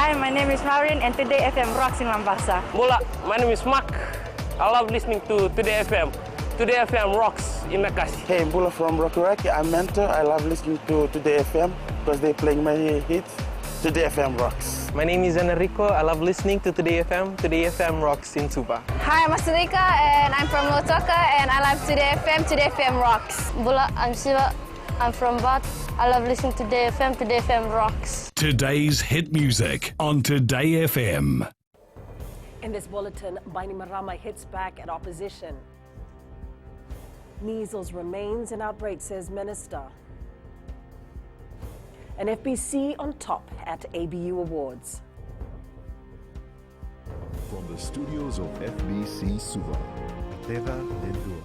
Hi, my name is Maureen and Today FM rocks in Mombasa. Mula, my name is Mark. I love listening to Today FM. Today FM rocks in Makassi. Hey, Mbula from Rocky. I'm Mentor. I love listening to Today FM because they're playing my hits. Today FM rocks. My name is Enrico. I love listening to Today FM. Today FM rocks in Suba. Hi, I'm Asrika and I'm from Lotoka and I love Today FM. Today FM rocks. Bula, I'm Siva. I'm from Bath. I love listening to Today FM. Today FM rocks. Today's hit music on Today FM. In this bulletin, Bainimarama hits back at opposition. Measles remains an outbreak, says Minister. And FBC on top at ABU Awards. From the studios of FBC Suva, Teva Lindua.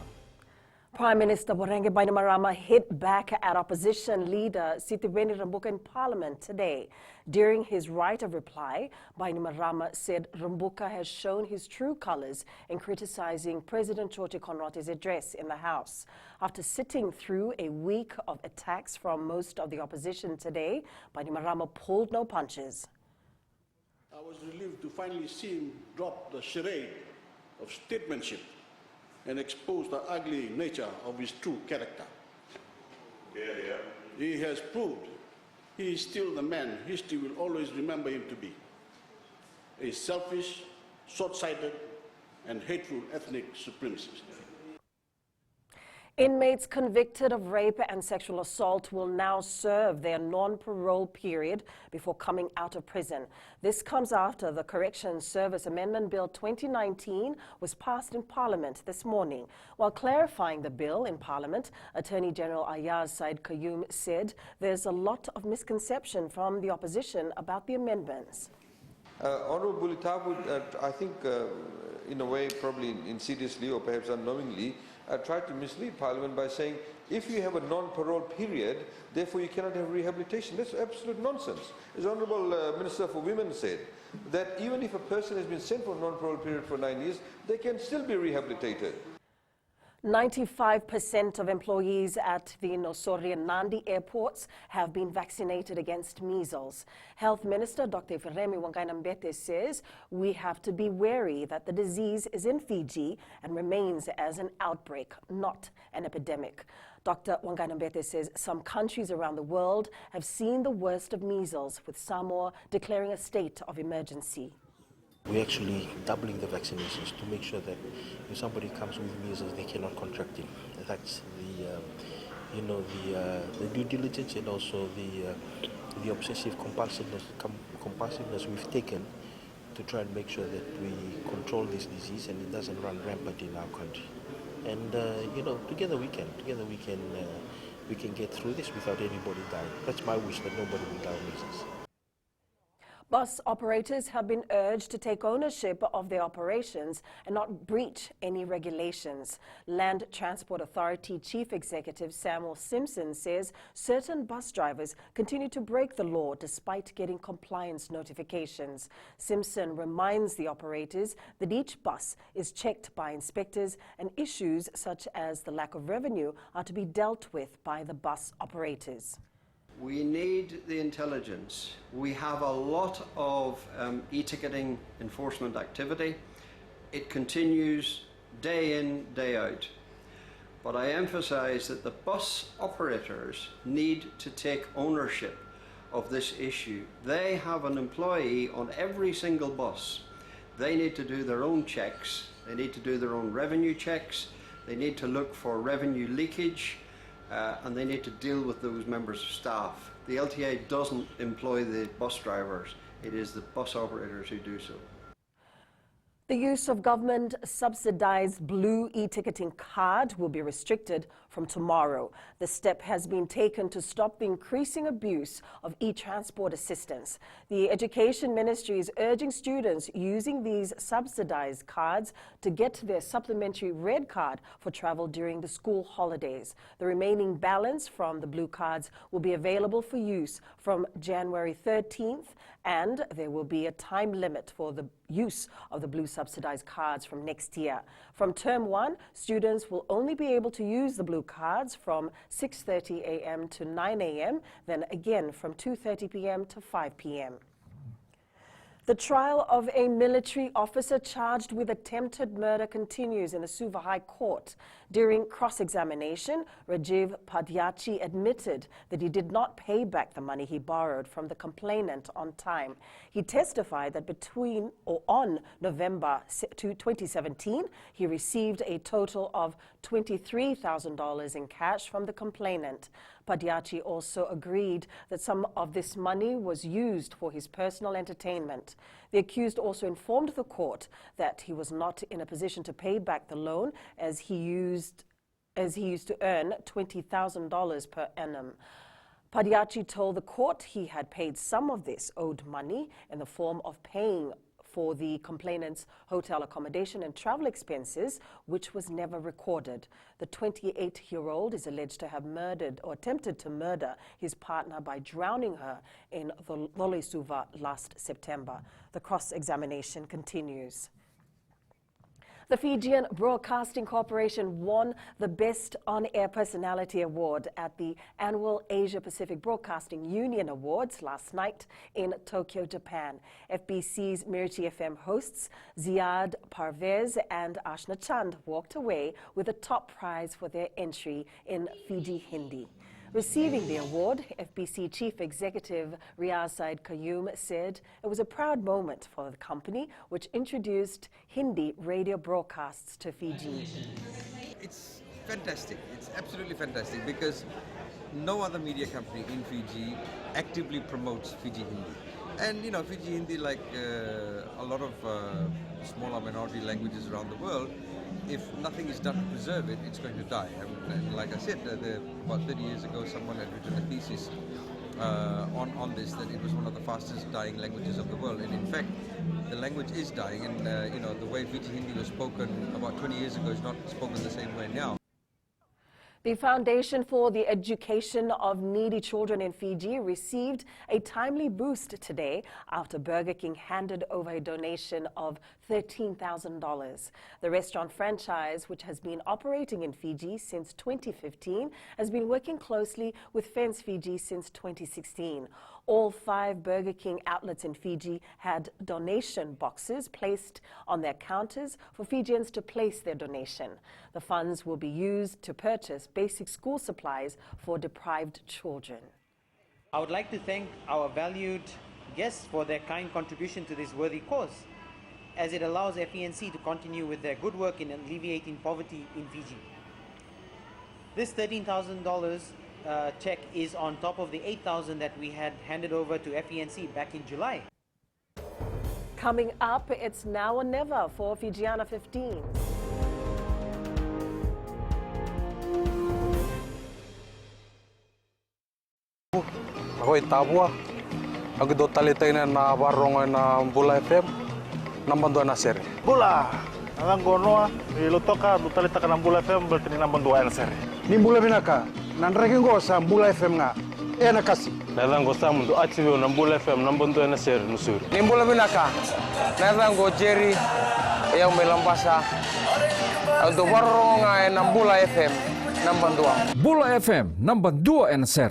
Prime Minister Morenge Bainimarama hit back at opposition leader Sithiweni Rambuka in Parliament today. During his right of reply, Bainimarama said Rambuka has shown his true colors in criticizing President Choti Konrate's address in the House. After sitting through a week of attacks from most of the opposition today, Bainimarama pulled no punches. I was relieved to finally see him drop the charade of statesmanship and expose the ugly nature of his true character. He has proved he is still the man history will always remember him to be. A selfish, short-sighted, and hateful ethnic supremacist. Inmates convicted of rape and sexual assault will now serve their non-parole period before coming out of prison. This comes after the Corrections Service Amendment Bill 2019 was passed in Parliament this morning. While clarifying the bill in Parliament, Attorney General Ayaz Said Qayyum said there's a lot of misconception from the opposition about the amendments. Honourable Bulitabu, I think in a way, probably insidiously or perhaps unknowingly, tried to mislead Parliament by saying if you have a non-parole period, therefore you cannot have rehabilitation. That's absolute nonsense. As Honourable Minister for Women said, that even if a person has been sent for a non-parole period for 9 years, they can still be rehabilitated. 95% of employees at the Nosori and Nandi airports have been vaccinated against measles. Health Minister Dr. Feremi Wanganambete says we have to be wary that the disease is in Fiji and remains as an outbreak, not an epidemic. Dr. Wanganambete says some countries around the world have seen the worst of measles, with Samoa declaring a state of emergency. We're actually doubling the vaccinations to make sure that if somebody comes with measles, they cannot contract it. That's the due diligence and also the obsessive compulsiveness we've taken to try and make sure that we control this disease and it doesn't run rampant in our country. And together we can get through this without anybody dying. That's my wish, that nobody will die of measles. Bus operators have been urged to take ownership of their operations and not breach any regulations. Land Transport Authority Chief Executive Samuel Simpson says certain bus drivers continue to break the law despite getting compliance notifications. Simpson reminds the operators that each bus is checked by inspectors and issues such as the lack of revenue are to be dealt with by the bus operators. We need the intelligence. We have a lot of e-ticketing enforcement activity. It continues day in, day out. But I emphasize that the bus operators need to take ownership of this issue. They have an employee on every single bus. They need to do their own checks. They need to do their own revenue checks. They need to look for revenue leakage. And they need to deal with those members of staff. The LTA doesn't employ the bus drivers. It is the bus operators who do so. The use of government-subsidized blue e-ticketing card will be restricted from tomorrow. The step has been taken to stop the increasing abuse of e-transport assistance. The Education Ministry is urging students using these subsidized cards to get their supplementary red card for travel during the school holidays. The remaining balance from the blue cards will be available for use from January 13th, and there will be a time limit for the use of the blue subsidized cards from next year. From term 1, students will only be able to use the blue cards from 6:30 a.m. to 9 a.m., then again from 2:30 p.m. to 5 p.m. The trial of a military officer charged with attempted murder continues in the Suva High Court. During cross-examination, Rajiv Padyachi admitted that he did not pay back the money he borrowed from the complainant on time. He testified that on November 2017, he received a total of $23,000 in cash from the complainant. Padyachi also agreed that some of this money was used for his personal entertainment. The accused also informed the court that he was not in a position to pay back the loan as he used to earn $20,000 per annum. Padyachi told the court he had paid some of this owed money in the form of paying for the complainant's hotel accommodation and travel expenses, which was never recorded. The 28-year-old is alleged to have murdered or attempted to murder his partner by drowning her in Lole Suva last September. The cross-examination continues. The Fijian Broadcasting Corporation won the Best On-Air Personality Award at the annual Asia-Pacific Broadcasting Union Awards last night in Tokyo, Japan. FBC's Mirchi FM hosts Ziad Parvez and Ashna Chand walked away with the top prize for their entry in Fiji Hindi. Receiving the award, FBC Chief Executive Riaz Said Qayyum said it was a proud moment for the company, which introduced Hindi radio broadcasts to Fiji. It's fantastic. It's absolutely fantastic because no other media company in Fiji actively promotes Fiji Hindi. And you know, Fiji Hindi, like a lot of smaller minority languages around the world, if nothing is done to preserve it, it's going to die. And like I said, about 30 years ago, someone had written a thesis on this, that it was one of the fastest dying languages of the world. And in fact, the language is dying. And you know, the way Fiji Hindi was spoken about 20 years ago is not spoken the same way now. The Foundation for the Education of Needy Children in Fiji received a timely boost today after Burger King handed over a donation of $13,000. The restaurant franchise, which has been operating in Fiji since 2015, has been working closely with Fence Fiji since 2016. All 5 Burger King outlets in Fiji had donation boxes placed on their counters for Fijians to place their donation. The funds will be used to purchase basic school supplies for deprived children. I would like to thank our valued guests for their kind contribution to this worthy cause, as it allows FENC to continue with their good work in alleviating poverty in Fiji. This $13,000 check is on top of the $8,000 that we had handed over to FENC back in July. Coming up, it's now or never for Fijiana 15. Ako Tabua. Ako do talitay na warong na Bula FM. Nambando na sir. Bula. Ang gono ilutoka do talita ka ng Bula FM berarti nambando na sir. Ni Bula binaka. Nandraking ko sa Bula FM nga. Na kasi. Nalang ko sa mundo active ng Bula FM nambando na sir nusur. Ni Bula binaka. Nalang ko Jerry yang melambasa. Do warong ng Bula FM nambando. Bula FM nambando na sir.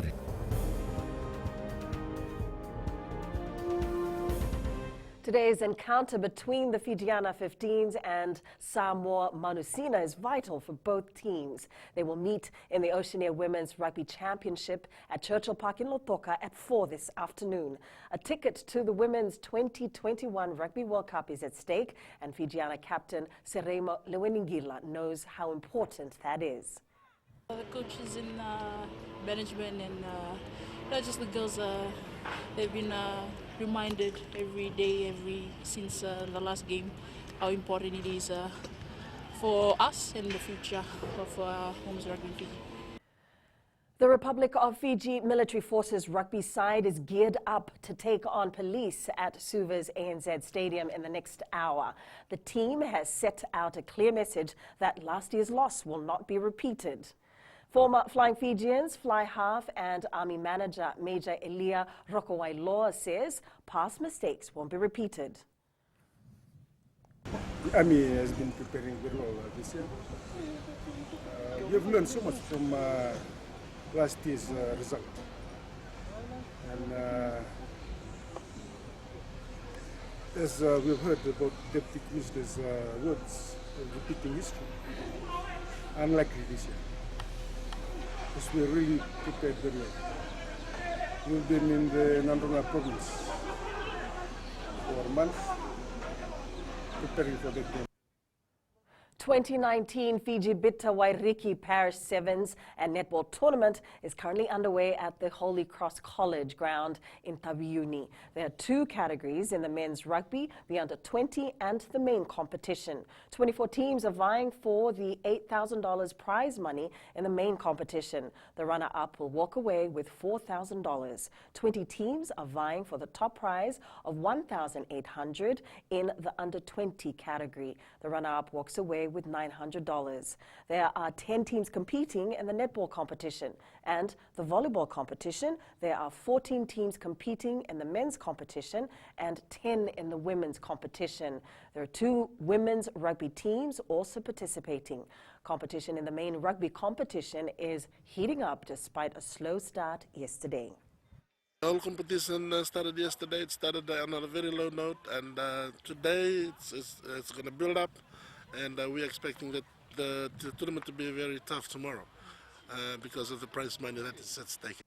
Today's encounter between the Fijiana 15s and Samoa Manusina is vital for both teams. They will meet in the Oceania Women's Rugby Championship at Churchill Park in Lautoka at 4 this afternoon. A ticket to the Women's 2021 Rugby World Cup is at stake, and Fijiana captain Seremo Leweningila knows how important that is. The coaches and management and not just the girls, they've been reminded every day, since the last game, how important it is for us and the future of women's rugby in Fiji. The Republic of Fiji Military Forces rugby side is geared up to take on Police at Suva's ANZ Stadium in the next hour. The team has set out a clear message that last year's loss will not be repeated. Former Flying Fijians, Fly Half and Army Manager Major Elia Rokowailoa says past mistakes won't be repeated. The Army has been preparing very well this year. We have learned so much from last year's result. And as we've heard about Deputy Commissioner's words, repeating history. Unlikely this year, because we're really prepared very well. We've been in the Nandrona province for a month, preparing for that game. 2019 Fiji Bita Wairiki Parish Sevens and Netball Tournament is currently underway at the Holy Cross College ground in Tabiuni. There are 2 categories in the men's rugby, the under-20 and the main competition. 24 teams are vying for the $8,000 prize money in the main competition. The runner-up will walk away with $4,000. 20 teams are vying for the top prize of $1,800 in the under-20 category. The runner-up walks away with $900. There are 10 teams competing in the netball competition, and the volleyball competition, there are 14 teams competing in the men's competition and 10 in the women's competition. There are 2 women's rugby teams also participating. Competition in the main rugby competition is heating up despite a slow start yesterday. The whole competition started yesterday. It started on a very low note, and today it's going to build up. And we're expecting that the tournament to be very tough tomorrow because of the prize money that is at stake.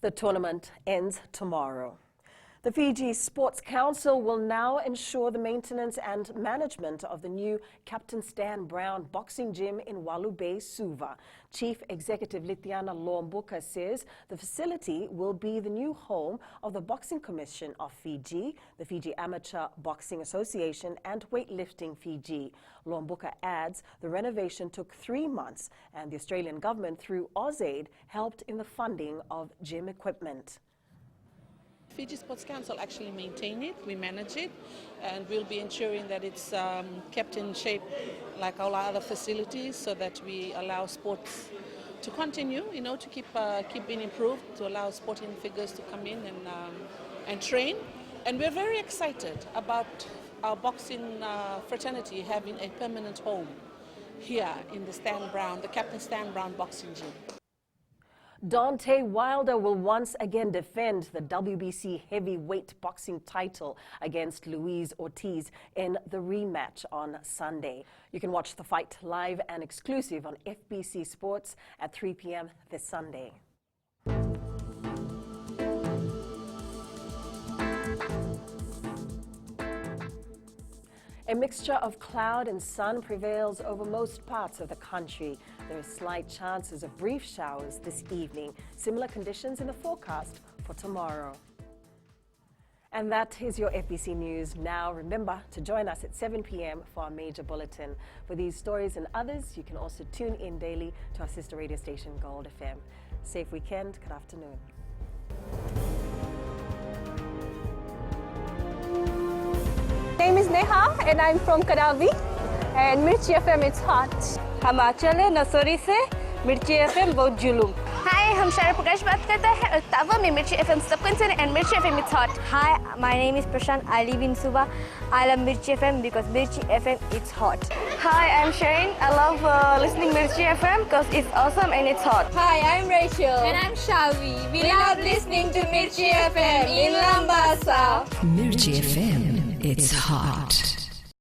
The tournament ends tomorrow. The Fiji Sports Council will now ensure the maintenance and management of the new Captain Stan Brown boxing gym in Walu Bay, Suva. Chief Executive Litiana Lombuka says the facility will be the new home of the Boxing Commission of Fiji, the Fiji Amateur Boxing Association, and Weightlifting Fiji. Lombuka adds the renovation took 3 months, and the Australian government, through AusAid, helped in the funding of gym equipment. Fiji Sports Council actually maintain it, we manage it, and we'll be ensuring that it's kept in shape like all our other facilities, so that we allow sports to continue, to keep being improved, to allow sporting figures to come in and train. And we're very excited about our boxing fraternity having a permanent home here in the Captain Stan Brown boxing gym. Deontay Wilder will once again defend the WBC heavyweight boxing title against Luis Ortiz in the rematch on Sunday. You can watch the fight live and exclusive on FBC Sports at 3 p.m. this Sunday. A mixture of cloud and sun prevails over most parts of the country. There are slight chances of brief showers this evening. Similar conditions in the forecast for tomorrow. And that is your FBC News. Now remember to join us at 7 p.m. for our major bulletin. For these stories and others, you can also tune in daily to our sister radio station, Gold FM. Safe weekend. Good afternoon. My name is Neha and I'm from Kadavi, and Mirchi FM it's hot. हम आंचल है नसोरी से मिर्ची FM बहुत जुलूम. Hi, हम शारा प्रकाश बात करता है और तावा में Mirchi FM subcontinent and Mirchi FM it's hot. Hi, my name is Prashant. I live in Suva. I love Mirchi FM because Mirchi FM it's hot. Hi, I'm Shane. I love listening Mirchi FM because it's awesome and it's hot. Hi, I'm Rachel. And I'm Shavi. We love listening to Mirchi FM in Lambasa. Mirchi FM, it's hot.